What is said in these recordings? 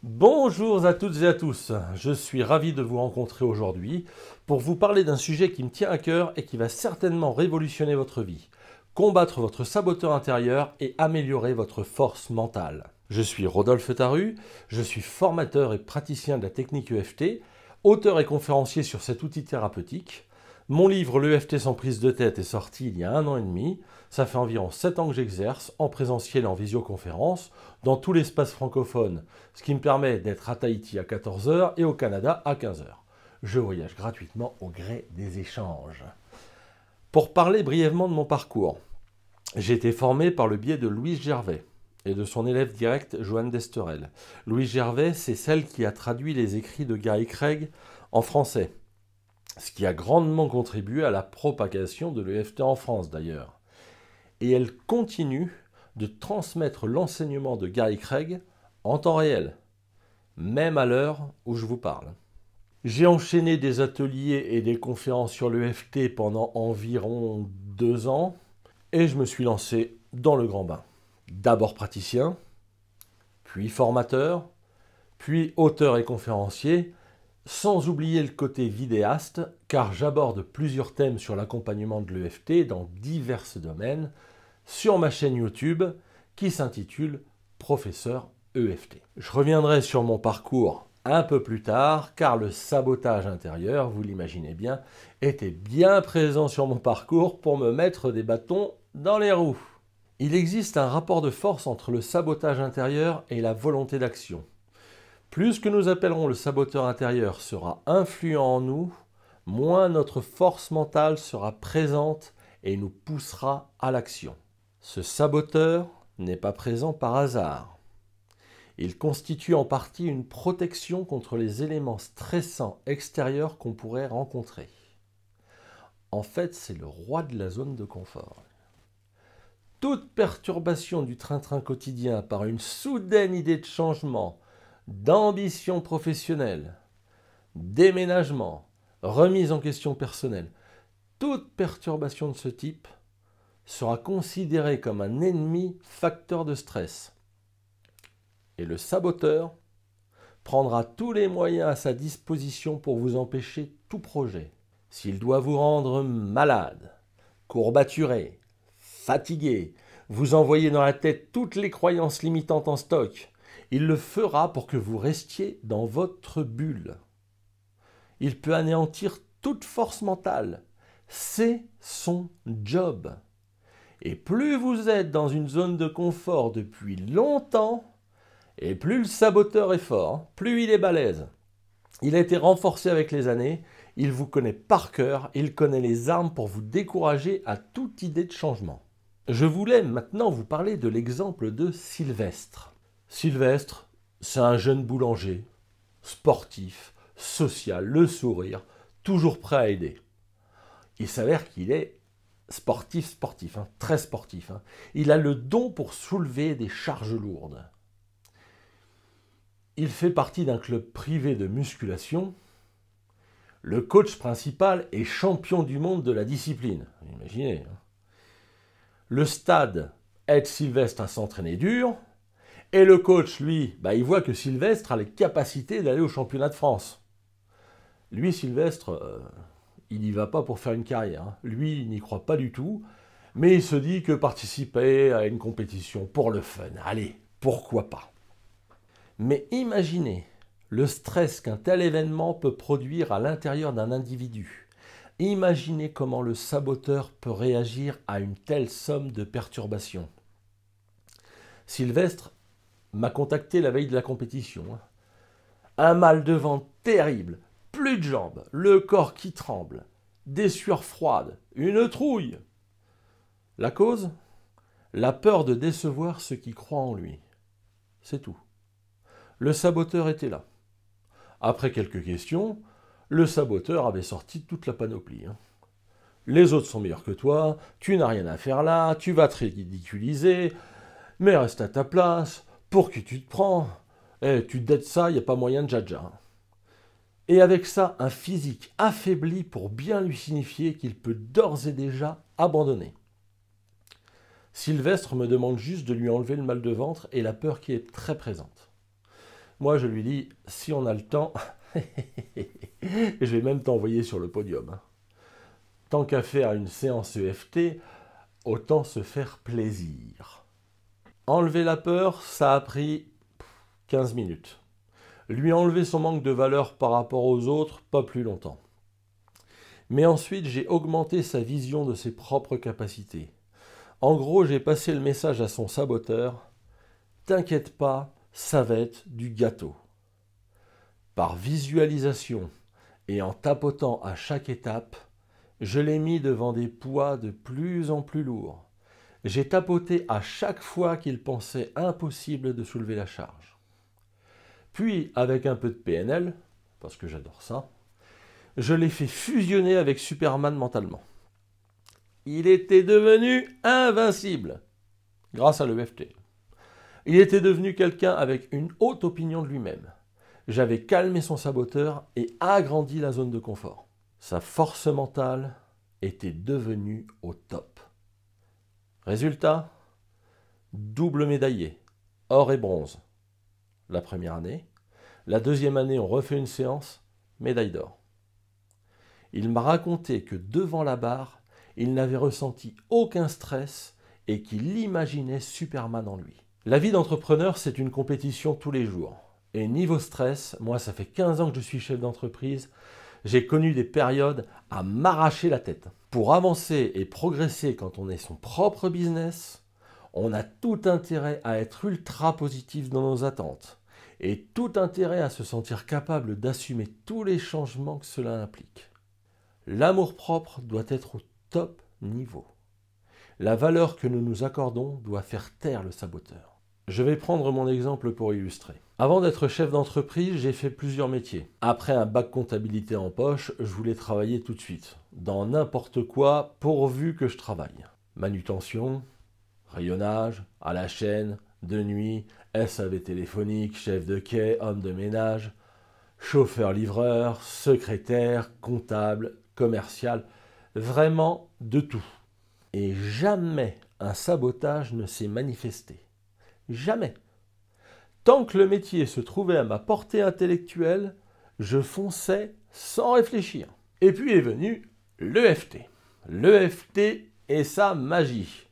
Bonjour à toutes et à tous, je suis ravi de vous rencontrer aujourd'hui pour vous parler d'un sujet qui me tient à cœur et qui va certainement révolutionner votre vie. Combattre votre saboteur intérieur et améliorer votre force mentale. Je suis Rodolphe Tarru, je suis formateur et praticien de la technique EFT, auteur et conférencier sur cet outil thérapeutique. Mon livre L'EFT sans prise de tête est sorti il y a 1 an et demi. Ça fait environ 7 ans que j'exerce en présentiel et en visioconférence dans tout l'espace francophone, ce qui me permet d'être à Tahiti à 14 heures et au Canada à 15 heures. Je voyage gratuitement au gré des échanges. Pour parler brièvement de mon parcours, j'ai été formé par le biais de Louise Gervais et de son élève direct Joanne Desterel. Louise Gervais, c'est celle qui a traduit les écrits de Gary Craig en français, ce qui a grandement contribué à la propagation de l'EFT en France d'ailleurs. Et elle continue de transmettre l'enseignement de Gary Craig en temps réel, même à l'heure où je vous parle. J'ai enchaîné des ateliers et des conférences sur l'EFT pendant environ 2 ans et je me suis lancé dans le grand bain. D'abord praticien, puis formateur, puis auteur et conférencier, sans oublier le côté vidéaste, car j'aborde plusieurs thèmes sur l'accompagnement de l'EFT dans divers domaines sur ma chaîne YouTube qui s'intitule Professeur EFT. Je reviendrai sur mon parcours un peu plus tard, car le sabotage intérieur, vous l'imaginez bien, était bien présent sur mon parcours pour me mettre des bâtons dans les roues. Il existe un rapport de force entre le sabotage intérieur et la volonté d'action. Plus que nous appellerons le saboteur intérieur sera influent en nous, moins notre force mentale sera présente et nous poussera à l'action. Ce saboteur n'est pas présent par hasard. Il constitue en partie une protection contre les éléments stressants extérieurs qu'on pourrait rencontrer. En fait, c'est le roi de la zone de confort. Toute perturbation du train-train quotidien par une soudaine idée de changement, d'ambition professionnelle, déménagement, remise en question personnelle, toute perturbation de ce type sera considérée comme un ennemi facteur de stress. Et le saboteur prendra tous les moyens à sa disposition pour vous empêcher tout projet. S'il doit vous rendre malade, courbaturé, fatigué, vous envoyer dans la tête toutes les croyances limitantes en stock, il le fera pour que vous restiez dans votre bulle. Il peut anéantir toute force mentale. C'est son job. Et plus vous êtes dans une zone de confort depuis longtemps, et plus le saboteur est fort, plus il est balèze. Il a été renforcé avec les années, il vous connaît par cœur, il connaît les armes pour vous décourager à toute idée de changement. Je voulais maintenant vous parler de l'exemple de Sylvestre. Sylvestre, c'est un jeune boulanger, sportif, social, le sourire, toujours prêt à aider. Il s'avère qu'il est sportif, très sportif. Il a le don pour soulever des charges lourdes. Il fait partie d'un club privé de musculation. Le coach principal est champion du monde de la discipline. Imaginez. Le stade aide Sylvestre à s'entraîner dur. Et le coach, lui, il voit que Sylvestre a les capacités d'aller au championnat de France. Lui, Sylvestre, il n'y va pas pour faire une carrière. Lui, il n'y croit pas du tout. Mais il se dit que participer à une compétition pour le fun, allez, pourquoi pas. Mais imaginez le stress qu'un tel événement peut produire à l'intérieur d'un individu. Imaginez comment le saboteur peut réagir à une telle somme de perturbations. Sylvestre m'a contacté la veille de la compétition. Un mal de ventre terrible, plus de jambes, le corps qui tremble, des sueurs froides, une trouille. La cause ? La peur de décevoir ceux qui croient en lui. C'est tout. Le saboteur était là. Après quelques questions, le saboteur avait sorti toute la panoplie. Les autres sont meilleurs que toi, tu n'as rien à faire là, tu vas te ridiculiser, mais reste à ta place, pour qui tu te prends ? Tu te dettes ça, il n'y a pas moyen de jaja. Et avec ça, un physique affaibli pour bien lui signifier qu'il peut d'ores et déjà abandonner. Sylvestre me demande juste de lui enlever le mal de ventre et la peur qui est très présente. Moi, je lui dis, si on a le temps, je vais même t'envoyer sur le podium, hein. Tant qu'à faire une séance EFT, autant se faire plaisir. Enlever la peur, ça a pris 15 minutes. Lui enlever son manque de valeur par rapport aux autres, pas plus longtemps. Mais ensuite, j'ai augmenté sa vision de ses propres capacités. En gros, j'ai passé le message à son saboteur, « T'inquiète pas, ça va être du gâteau ». Par visualisation et en tapotant à chaque étape, je l'ai mis devant des poids de plus en plus lourds. J'ai tapoté à chaque fois qu'il pensait impossible de soulever la charge. Puis, avec un peu de PNL, parce que j'adore ça, je l'ai fait fusionner avec Superman mentalement. Il était devenu invincible grâce à l'EFT. Il était devenu quelqu'un avec une haute opinion de lui-même. J'avais calmé son saboteur et agrandi la zone de confort. Sa force mentale était devenue au top. Résultat, double médaillé, or et bronze. La première année. La deuxième année, on refait une séance, médaille d'or. Il m'a raconté que devant la barre, il n'avait ressenti aucun stress et qu'il imaginait Superman en lui. La vie d'entrepreneur, c'est une compétition tous les jours. Et niveau stress, moi ça fait 15 ans que je suis chef d'entreprise, j'ai connu des périodes à m'arracher la tête. Pour avancer et progresser quand on est son propre business, on a tout intérêt à être ultra positif dans nos attentes et tout intérêt à se sentir capable d'assumer tous les changements que cela implique. L'amour-propre doit être au top niveau. La valeur que nous nous accordons doit faire taire le saboteur. Je vais prendre mon exemple pour illustrer. Avant d'être chef d'entreprise, j'ai fait plusieurs métiers. Après un bac comptabilité en poche, je voulais travailler tout de suite, dans n'importe quoi, pourvu que je travaille. Manutention, rayonnage, à la chaîne, de nuit, SAV téléphonique, chef de quai, homme de ménage, chauffeur-livreur, secrétaire, comptable, commercial, vraiment de tout. Et jamais un sabotage ne s'est manifesté. Jamais. Tant que le métier se trouvait à ma portée intellectuelle, je fonçais sans réfléchir. Et puis est venu l'EFT. L'EFT et sa magie.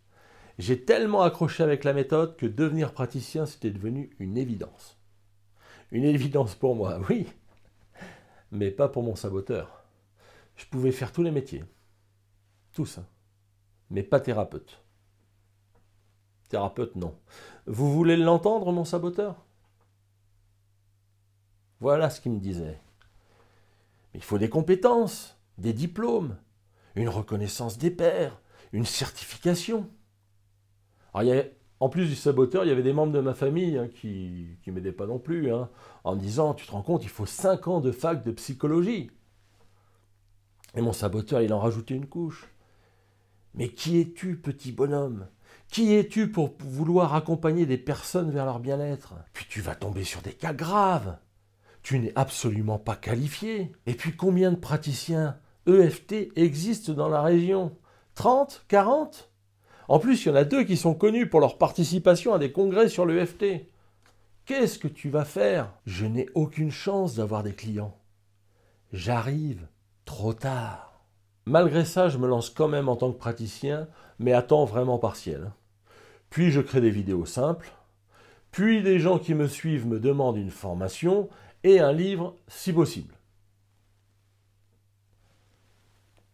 J'ai tellement accroché avec la méthode que devenir praticien, c'était devenu une évidence. Une évidence pour moi, oui, mais pas pour mon saboteur. Je pouvais faire tous les métiers. Tous. Mais pas thérapeute. Thérapeute, non. Vous voulez l'entendre, mon saboteur? Voilà ce qu'il me disait. Mais il faut des compétences, des diplômes, une reconnaissance des pairs, une certification. Alors, en plus du saboteur, il y avait des membres de ma famille qui ne m'aidaient pas non plus, en me disant, tu te rends compte, il faut 5 ans de fac de psychologie. Et mon saboteur, il en rajoutait une couche. Mais qui es-tu, petit bonhomme? Qui es-tu pour vouloir accompagner des personnes vers leur bien-être? Puis tu vas tomber sur des cas graves. Tu n'es absolument pas qualifié. Et puis combien de praticiens EFT existent dans la région? 30? 40? En plus, il y en a 2 qui sont connus pour leur participation à des congrès sur l'EFT. Qu'est-ce que tu vas faire? Je n'ai aucune chance d'avoir des clients. J'arrive trop tard. Malgré ça, je me lance quand même en tant que praticien, mais à temps vraiment partiel. Puis je crée des vidéos simples. Puis des gens qui me suivent me demandent une formation et un livre si possible.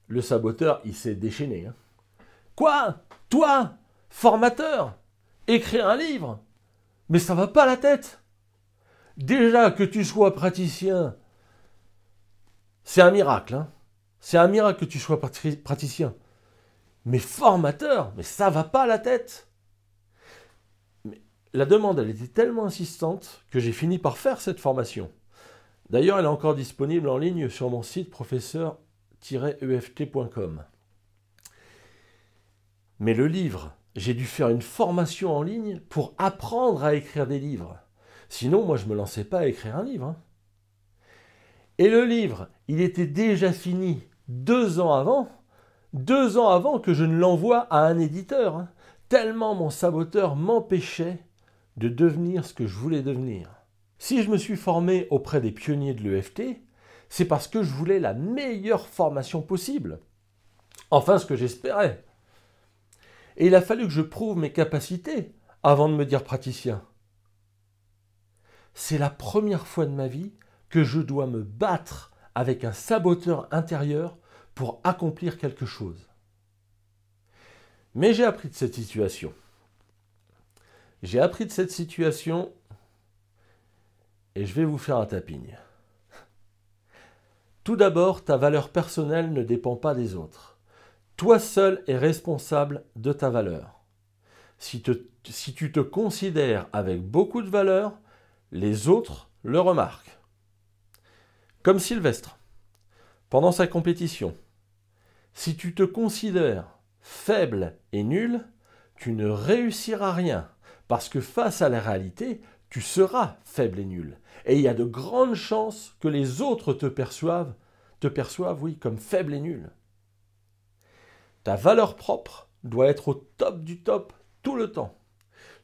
Le saboteur, il s'est déchaîné. Quoi? Toi, formateur, écrire un livre? Mais ça va pas la tête. Déjà que tu sois praticien, c'est un miracle. C'est un miracle que tu sois praticien. Mais formateur, mais ça va pas la tête. Mais la demande, elle était tellement insistante que j'ai fini par faire cette formation. D'ailleurs, elle est encore disponible en ligne sur mon site professeur-eft.com. Mais le livre, j'ai dû faire une formation en ligne pour apprendre à écrire des livres. Sinon, moi, je ne me lançais pas à écrire un livre. Et le livre, il était déjà fini 2 ans avant que je ne l'envoie à un éditeur. Tellement mon saboteur m'empêchait de devenir ce que je voulais devenir. Si je me suis formé auprès des pionniers de l'EFT, c'est parce que je voulais la meilleure formation possible. Enfin, ce que j'espérais. Et il a fallu que je prouve mes capacités avant de me dire praticien. C'est la première fois de ma vie que je dois me battre avec un saboteur intérieur pour accomplir quelque chose. Mais j'ai appris de cette situation. J'ai appris de cette situation et je vais vous faire un tapping. Tout d'abord, ta valeur personnelle ne dépend pas des autres. Toi seul es responsable de ta valeur. Si tu te considères avec beaucoup de valeur, les autres le remarquent. Comme Sylvestre, pendant sa compétition. Si tu te considères faible et nul, tu ne réussiras rien, parce que face à la réalité, tu seras faible et nul. Et il y a de grandes chances que les autres te perçoivent, oui, comme faible et nul. Ta valeur propre doit être au top du top tout le temps.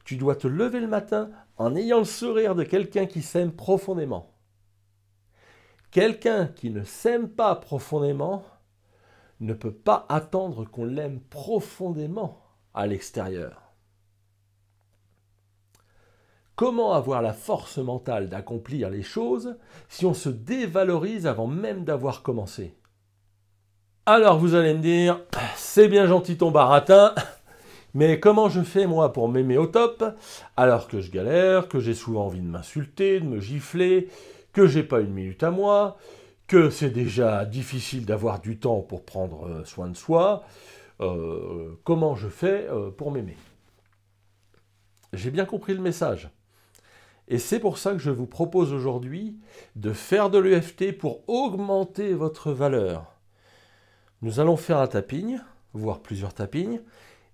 Tu dois te lever le matin en ayant le sourire de quelqu'un qui s'aime profondément. Quelqu'un qui ne s'aime pas profondément ne peut pas attendre qu'on l'aime profondément à l'extérieur. Comment avoir la force mentale d'accomplir les choses si on se dévalorise avant même d'avoir commencé? Alors vous allez me dire, c'est bien gentil ton baratin, mais comment je fais moi pour m'aimer au top alors que je galère, que j'ai souvent envie de m'insulter, de me gifler, que j'ai pas une minute à moi, que c'est déjà difficile d'avoir du temps pour prendre soin de soi, comment je fais pour m'aimer? J'ai bien compris le message. Et c'est pour ça que je vous propose aujourd'hui de faire de l'EFT pour augmenter votre valeur. Nous allons faire un tapping, voire plusieurs tappings,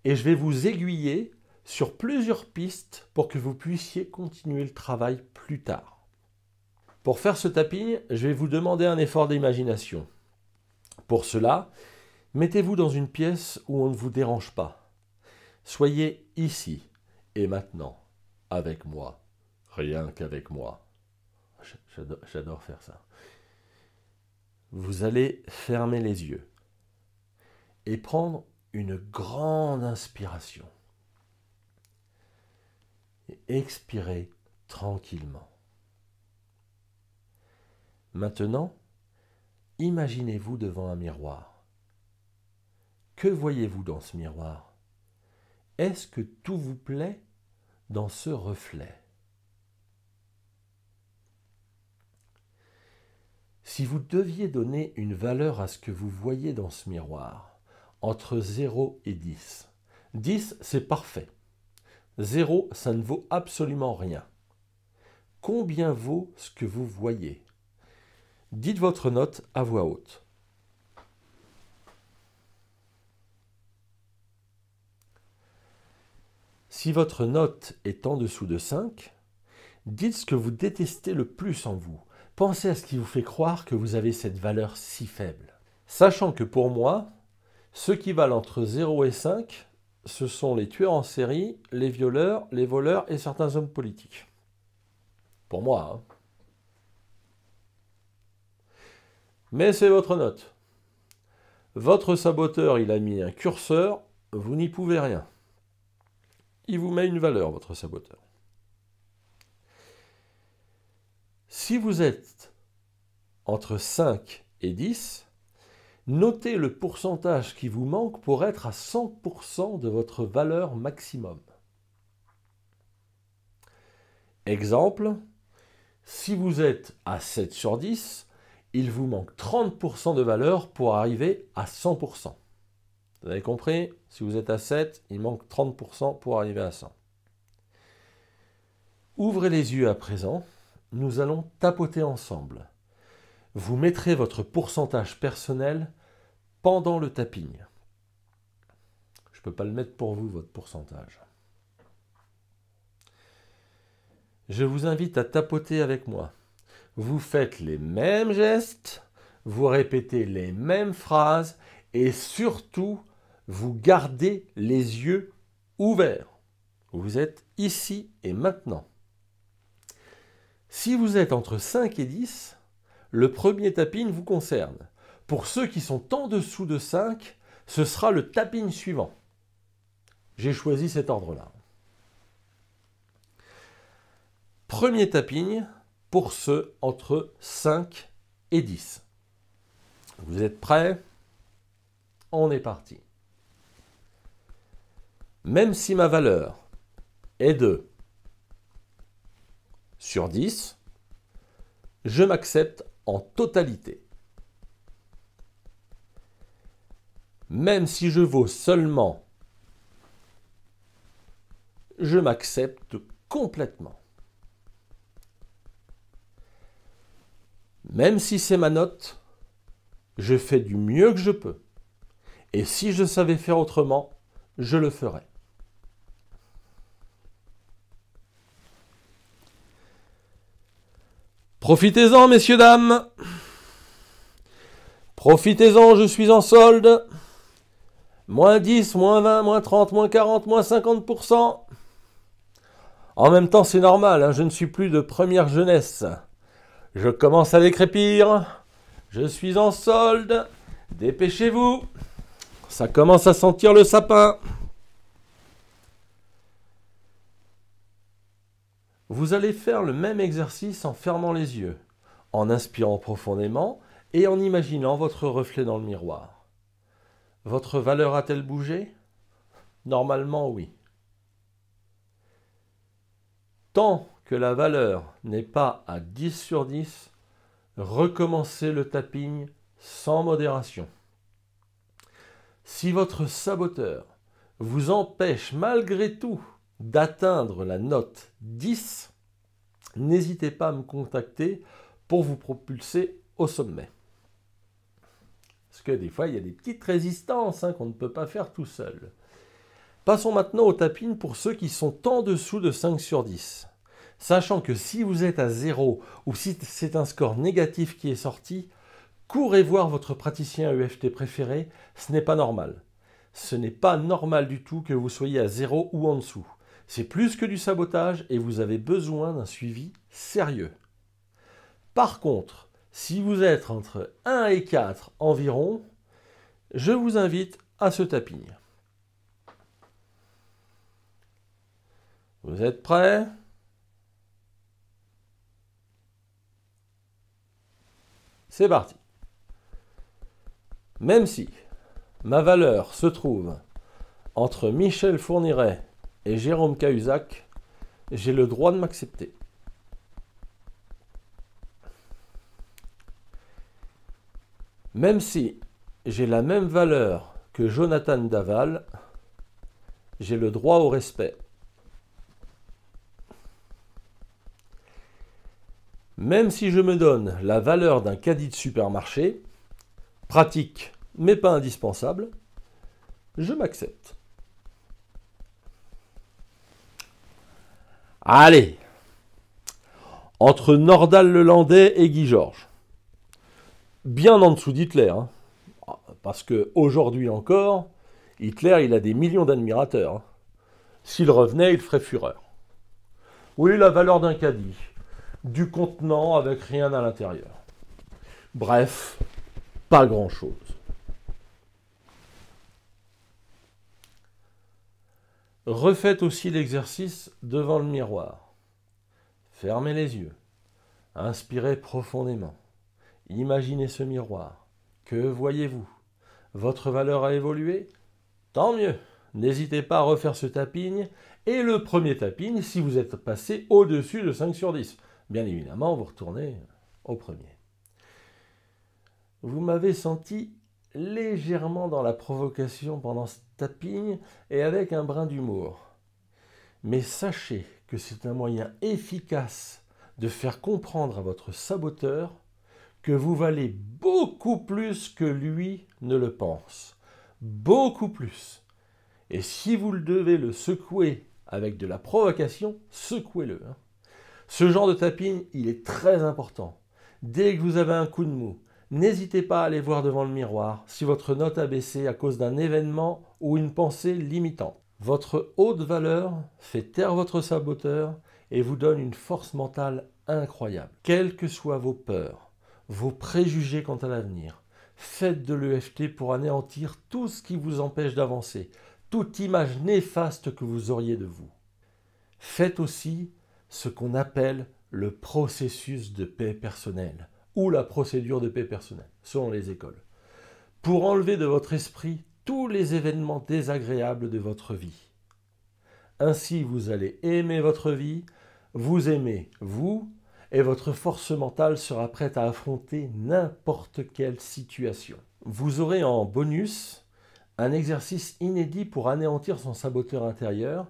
et je vais vous aiguiller sur plusieurs pistes pour que vous puissiez continuer le travail plus tard. Pour faire ce tapping, je vais vous demander un effort d'imagination. Pour cela, mettez-vous dans une pièce où on ne vous dérange pas. Soyez ici et maintenant avec moi, rien qu'avec moi. J'adore faire ça. Vous allez fermer les yeux et prendre une grande inspiration. Et expirer tranquillement. Maintenant, imaginez-vous devant un miroir. Que voyez-vous dans ce miroir? Est-ce que tout vous plaît dans ce reflet? Si vous deviez donner une valeur à ce que vous voyez dans ce miroir, entre 0 et 10, 10 c'est parfait. 0, ça ne vaut absolument rien. Combien vaut ce que vous voyez? Dites votre note à voix haute. Si votre note est en dessous de 5, dites ce que vous détestez le plus en vous. Pensez à ce qui vous fait croire que vous avez cette valeur si faible. Sachant que pour moi, ceux qui valent entre 0 et 5, ce sont les tueurs en série, les violeurs, les voleurs et certains hommes politiques. Pour moi, hein. Mais c'est votre note. Votre saboteur, il a mis un curseur, vous n'y pouvez rien. Il vous met une valeur, votre saboteur. Si vous êtes entre 5 et 10, notez le pourcentage qui vous manque pour être à 100% de votre valeur maximum. Exemple, si vous êtes à 7 sur 10, il vous manque 30% de valeur pour arriver à 100%. Vous avez compris? Si vous êtes à 7, il manque 30% pour arriver à 100. Ouvrez les yeux à présent, nous allons tapoter ensemble. Vous mettrez votre pourcentage personnel pendant le tapping. Je ne peux pas le mettre pour vous, votre pourcentage. Je vous invite à tapoter avec moi. Vous faites les mêmes gestes, vous répétez les mêmes phrases et surtout, vous gardez les yeux ouverts. Vous êtes ici et maintenant. Si vous êtes entre 5 et 10, le premier tapping vous concerne. Pour ceux qui sont en dessous de 5, ce sera le tapping suivant. J'ai choisi cet ordre-là. Premier tapping pour ceux entre 5 et 10. Vous êtes prêts? On est parti. Même si ma valeur est de sur 10, je m'accepte en totalité. Même si je vaux seulement, je m'accepte complètement. Même si c'est ma note, je fais du mieux que je peux. Et si je savais faire autrement, je le ferais. Profitez-en, messieurs, dames. Profitez-en, je suis en solde. Moins 10, moins 20, moins 30, moins 40, moins 50%. En même temps, c'est normal, hein, je ne suis plus de première jeunesse. Je commence à décrépir. Je suis en solde. Dépêchez-vous. Ça commence à sentir le sapin. Vous allez faire le même exercice en fermant les yeux, en inspirant profondément et en imaginant votre reflet dans le miroir. Votre valeur a-t-elle bougé? Normalement, oui. Tant que la valeur n'est pas à 10 sur 10, recommencez le tapping sans modération. Si votre saboteur vous empêche malgré tout d'atteindre la note 10, n'hésitez pas à me contacter pour vous propulser au sommet. Parce que des fois, il y a des petites résistances qu'on ne peut pas faire tout seul. Passons maintenant au tapping pour ceux qui sont en dessous de 5 sur 10. Sachant que si vous êtes à 0 ou si c'est un score négatif qui est sorti, courez voir votre praticien EFT préféré, ce n'est pas normal. Ce n'est pas normal du tout que vous soyez à 0 ou en dessous. C'est plus que du sabotage et vous avez besoin d'un suivi sérieux. Par contre, si vous êtes entre 1 et 4 environ, je vous invite à ce tapping. Vous êtes prêts? C'est parti. Même si ma valeur se trouve entre Michel Fourniret et Jérôme Cahuzac, j'ai le droit de m'accepter. Même si j'ai la même valeur que Jonathan Daval, j'ai le droit au respect. Même si je me donne la valeur d'un caddie de supermarché, pratique mais pas indispensable, je m'accepte. Allez, entre Nordal-Lelandais et Guy Georges, bien en dessous d'Hitler, hein, parce qu'aujourd'hui encore, Hitler, il a des millions d'admirateurs. Hein. S'il revenait, il ferait fureur. Oui, la valeur d'un caddie, du contenant avec rien à l'intérieur. Bref, pas grand-chose. Refaites aussi l'exercice devant le miroir. Fermez les yeux. Inspirez profondément. Imaginez ce miroir. Que voyez-vous? Votre valeur a évolué? Tant mieux. N'hésitez pas à refaire ce tapping. Et le premier tapping si vous êtes passé au-dessus de 5 sur 10. Bien évidemment, vous retournez au premier. Vous m'avez senti légèrement dans la provocation pendant ce tapping et avec un brin d'humour. Mais sachez que c'est un moyen efficace de faire comprendre à votre saboteur que vous valez beaucoup plus que lui ne le pense. Beaucoup plus. Et si vous le devez le secouer avec de la provocation, secouez-le. Ce genre de tapping, il est très important. Dès que vous avez un coup de mou, n'hésitez pas à aller voir devant le miroir si votre note a baissé à cause d'un événement ou une pensée limitante. Votre haute valeur fait taire votre saboteur et vous donne une force mentale incroyable. Quelles que soient vos peurs, vos préjugés quant à l'avenir, faites de l'EFT pour anéantir tout ce qui vous empêche d'avancer, toute image néfaste que vous auriez de vous. Faites aussi ce qu'on appelle le processus de paix personnelle ou la procédure de paix personnelle, selon les écoles, pour enlever de votre esprit tous les événements désagréables de votre vie. Ainsi, vous allez aimer votre vie, vous aimer vous, et votre force mentale sera prête à affronter n'importe quelle situation. Vous aurez en bonus un exercice inédit pour anéantir son saboteur intérieur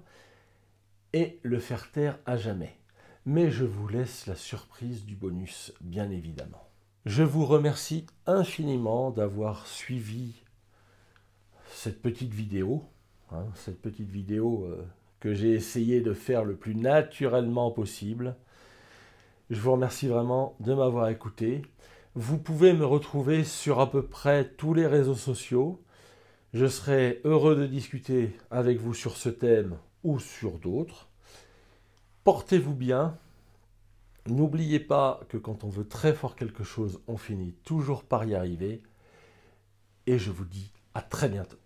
et le faire taire à jamais. Mais je vous laisse la surprise du bonus, bien évidemment. Je vous remercie infiniment d'avoir suivi cette petite vidéo, que j'ai essayé de faire le plus naturellement possible. Je vous remercie vraiment de m'avoir écouté. Vous pouvez me retrouver sur à peu près tous les réseaux sociaux. Je serai heureux de discuter avec vous sur ce thème ou sur d'autres. Portez-vous bien. N'oubliez pas que quand on veut très fort quelque chose, on finit toujours par y arriver. Et je vous dis à très bientôt.